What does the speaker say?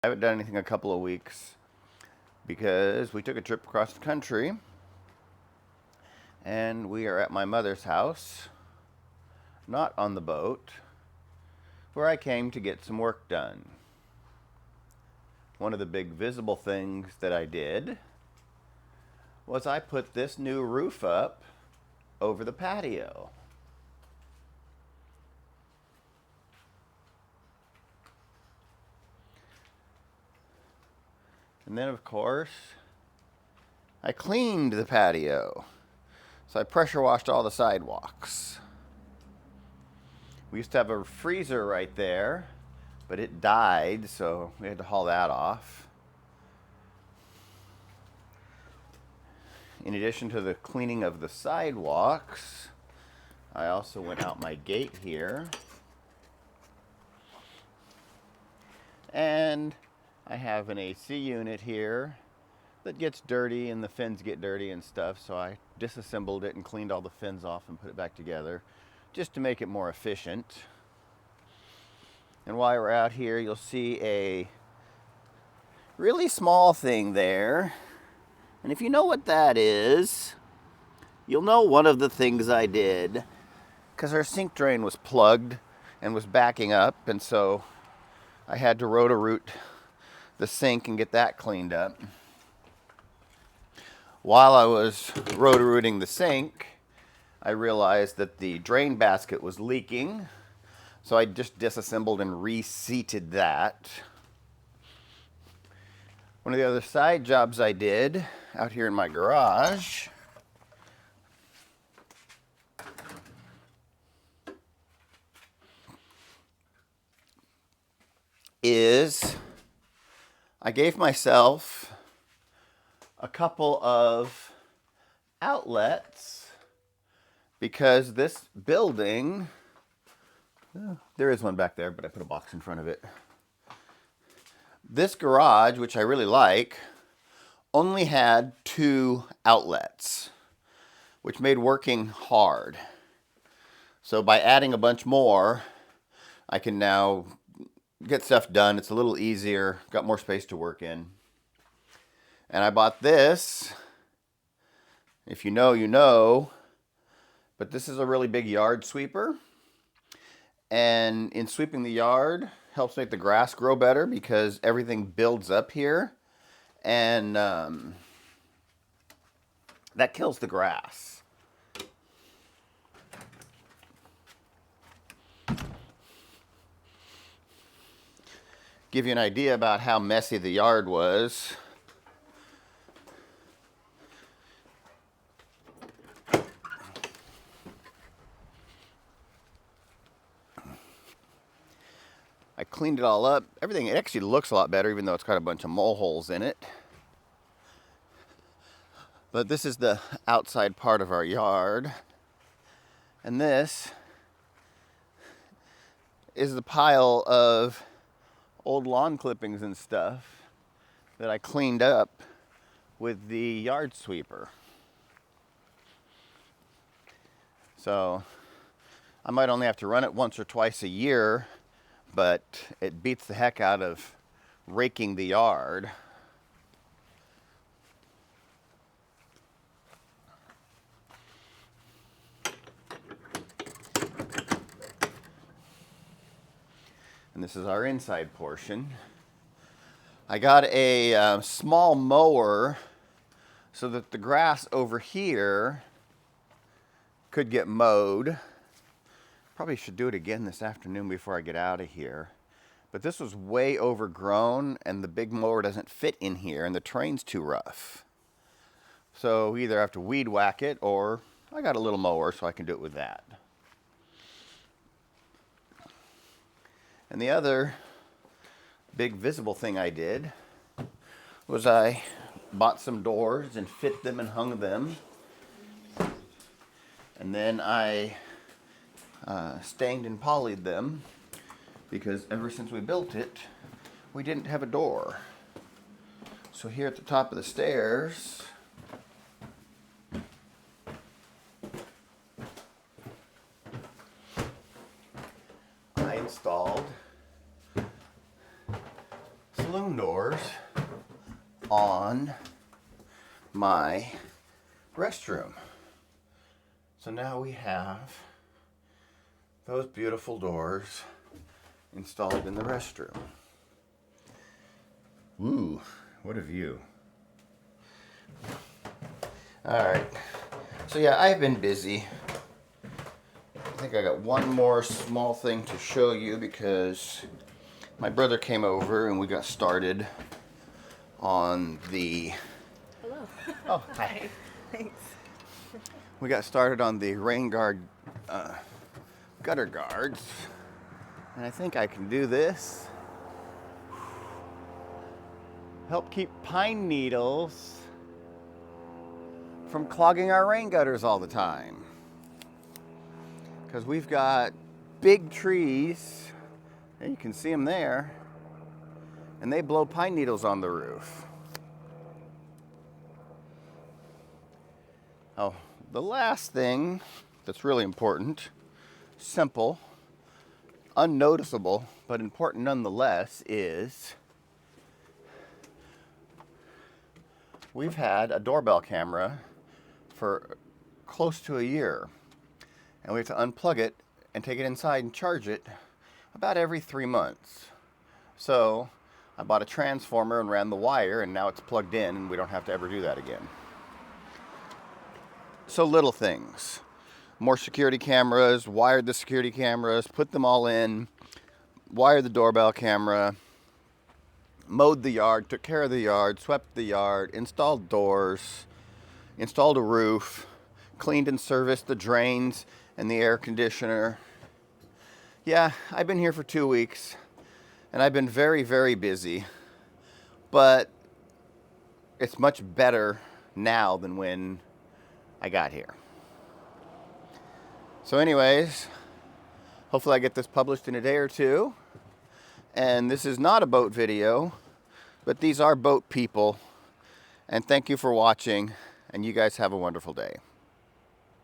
haven't done anything in a couple of weeks because we took a trip across the country and we are at my mother's house, not on the boat, where I came to get some work done. One of the big visible things that I did was I put this new roof up over the patio. And then, of course, I cleaned the patio. So I pressure washed all the sidewalks. We used to have a freezer right there, but it died, so we had to haul that off. In addition to the cleaning of the sidewalks, I also went out my gate here. And I have an AC unit here that gets dirty and the fins get dirty and stuff, so I disassembled it and cleaned all the fins off and put it back together just to make it more efficient. And while we're out here, you'll see a really small thing there. And if you know what that is, you'll know one of the things I did, because our sink drain was plugged and was backing up, and so I had to roto-root the sink and get that cleaned up. While I was roto-rooting the sink, I realized that the drain basket was leaking, so I just disassembled and reseated that. One of the other side jobs I did out here in my garage is I gave myself a couple of outlets because this building, there is one back there, but I put a box in front of it. This garage, which I really like, only had 2 outlets, which made working hard. So by adding a bunch more, I can now get stuff done. It's a little easier, got more space to work in. And I bought this. If you know, you know. But this is a really big yard sweeper. And in sweeping the yard, helps make the grass grow better because everything builds up here. And that kills the grass. Give you an idea about how messy the yard was. I cleaned it all up. Everything, it actually looks a lot better, even though it's got a bunch of mole holes in it. But this is the outside part of our yard. And this is the pile of old lawn clippings and stuff that I cleaned up with the yard sweeper. So I might only have to run it once or twice a year, but it beats the heck out of raking the yard. And this is our inside portion. I got a small mower so that the grass over here could get mowed. Probably should do it again this afternoon before I get out of here. But this was way overgrown and the big mower doesn't fit in here and the terrain's too rough. So we either have to weed whack it or I got a little mower so I can do it with that. And the other big visible thing I did was I bought some doors and fit them and hung them. And then I stained and polyed them because ever since we built it, we didn't have a door. So here at the top of the stairs, I installed saloon doors on my restroom. So now we have those beautiful doors installed in the restroom. Ooh, what a view. Alright, so yeah, I've been busy. I think I got one more small thing to show you because my brother came over and we got started on the... Hello. Oh, hi. Hi. Thanks. We got started on the rain guard gutter guards. And I think I can do this. Help keep pine needles from clogging our rain gutters all the time. Because we've got big trees, and you can see them there, and they blow pine needles on the roof. Oh, the last thing that's really important, simple, unnoticeable, but important nonetheless, is we've had a doorbell camera for close to a year, and we have to unplug it and take it inside and charge it about every 3 months. So I bought a transformer and ran the wire, and now it's plugged in and we don't have to ever do that again. So little things. More security cameras, wired the security cameras, put them all in, wired the doorbell camera, mowed the yard, took care of the yard, swept the yard, installed doors, installed a roof, cleaned and serviced the drains and the air conditioner. Yeah, I've been here for 2 weeks, and I've been very, very busy, but it's much better now than when I got here. So anyways, hopefully I get this published in a day or two. And this is not a boat video, but these are boat people. And thank you for watching, and you guys have a wonderful day.